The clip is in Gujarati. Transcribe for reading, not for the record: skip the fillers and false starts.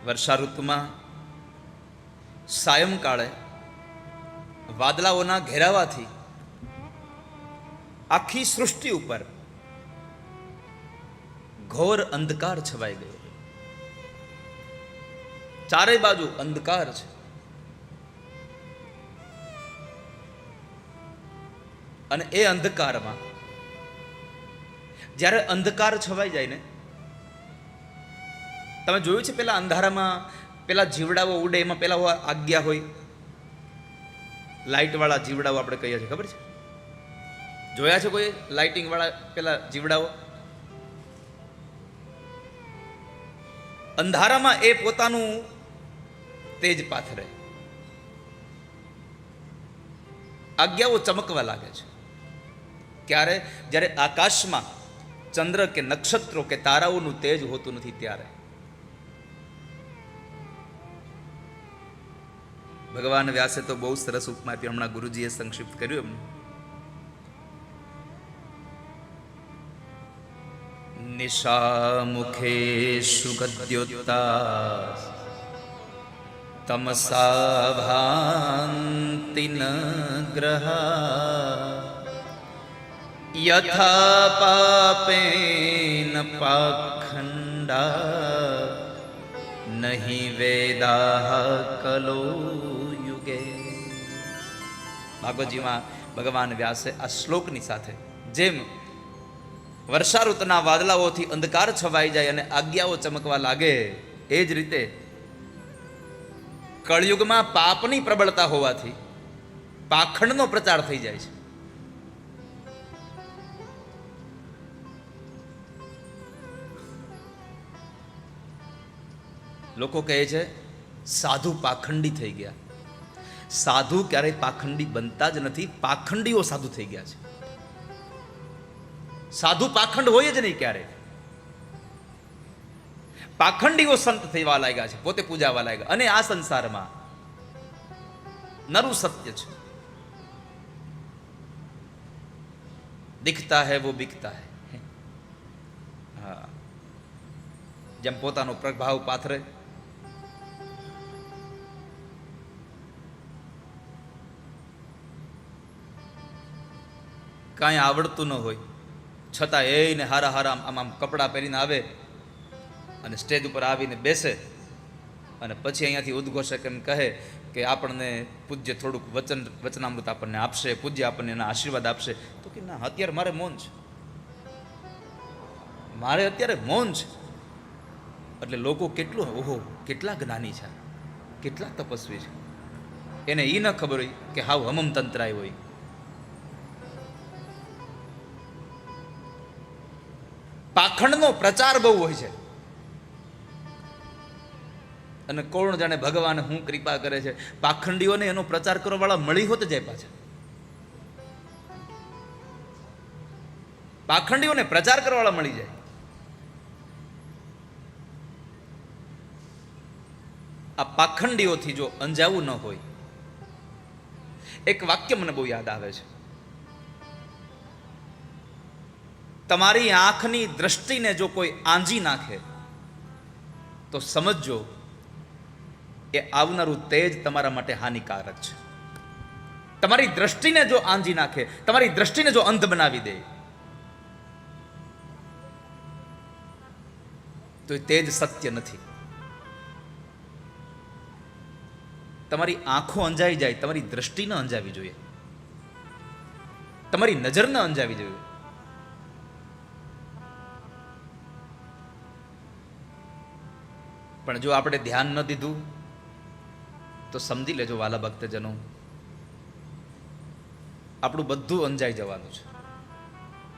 વર્ષા ઋતુમાં સાયંકાળે વાદળાઓના ઘેરાવાથી આખી સૃષ્ટિ ઉપર ઘોર અંધકાર છવાઈ ગયો. ચારે બાજુ અંધકાર છે. અને એ અંધકારમાં જ્યારે અંધકાર છવાઈ જાય ને, તમે જોયું છે પેલા અંધારામાં પેલા જીવડાઓ ઉડે, એમાં પેલા આજ્ઞા હોય, લાઇટ વાળા જીવડાઓ આપણે કહીએ છીએ, ખબર છે? જોયા છે કોઈ લાઇટિંગ વાળા પેલા જીવડાઓ? અંધારામાં એ પોતાનું તેજ પાથરે, આજ્ઞાઓ ચમકવા લાગે છે. ક્યારે? જ્યારે આકાશમાં ચંદ્ર કે નક્ષત્રો કે તારાઓનું તેજ હોતું નથી ત્યારે. ભગવાન વ્યાસે તો બહુ સરસ ઉપમા આપી, હમણાં ગુરુજીએ સંક્ષિપ્ત કર્યું એમને. નિશા મુખે સુગદ્યોતા તમસા ભાંતિ ન ગ્રહા યથા પાપેન પાખંડા નહીં વેદાહ કલો યુગે. ભાગવતજીમાં ભગવાન વ્યાસે આ શ્લોકની સાથે જેમ વર્ષા ઋતુના વાદળાઓથી અંધકાર છવાઈ જાય અને આજ્ઞાઓ ચમકવા લાગે, એ જ રીતે કળયુગમાં પાપની પ્રબળતા હોવાથી પાખંડનો પ્રચાર થઈ જાય છે. લોકો કહે છે સાધુ પાખંડી થઈ ગયા. સાધુ ક્યારેય પાખંડી બનતા જ નથી, પાખંડીઓ સાધુ થઈ ગયા છે. સાધુ પાખંડ હોય જ નહીં ક્યારે. પાખંડીઓ સંત થવા લાગ્યા છે, પોતે પૂજાવા લાગ્યા. અને આ સંસારમાં નરું સત્ય છે, દિખતા હૈ વો બિકતા હૈ. હા, જેમ પોતાનો પ્રભાવ પાથરે, કાંઈ આવડતું ન હોય છતાં એને હારા હારા આમ કપડાં પહેરીને આવે અને સ્ટેજ ઉપર આવીને બેસે અને પછી અહીંયાથી ઉદ્ઘોષે એમ કહે કે આપણને પૂજ્ય થોડુંક વચનામૃત આપણને આપશે, પૂજ્ય આપણને એના આશીર્વાદ આપશે. તો કે ના, અત્યારે મારે મૌન છે, મારે અત્યારે મૌન છે. એટલે લોકો કેટલું, ઓહો કેટલા જ્ઞાની છે, કેટલા તપસ્વી છે, એને એ ન ખબર હોય કે હાવ હમમ તંત્રાય હોય. પાખંડનો પ્રચાર બહુ હોય છે. અને કોણ જાણે ભગવાન હું કૃપા કરે છે, પાખંડીઓને એનો પ્રચાર કરવા વાળા મળી હોત જાય પાછા. પાખંડીઓને પ્રચાર કરવા વાળા મળી જાય. આ પાખંડીઓથી જો અંજાવું ન હોય, એક વાક્ય મને બહુ યાદ આવે છે. તમારી આંખની દ્રષ્ટિને જો કોઈ આંજી નાખે તો સમજજો એ આવનારું તેજ તમારા માટે હાનિકારક છે. તમારી દ્રષ્ટિને જો આંજી નાખે, તમારી દ્રષ્ટિને જો અંધ બનાવી દે તો એ તેજ સત્ય નથી. તમારી આંખો અંજાઈ જાય, તમારી દ્રષ્ટિ ન અંજાવી જોઈએ, તમારી નજર ન અંજાવી જોઈએ. પણ જો આપણે ધ્યાન ન દીધું તો સમજી લેજો વાલા ભક્તજનો, આપણું બધું અંજાઈ જવાનું છે.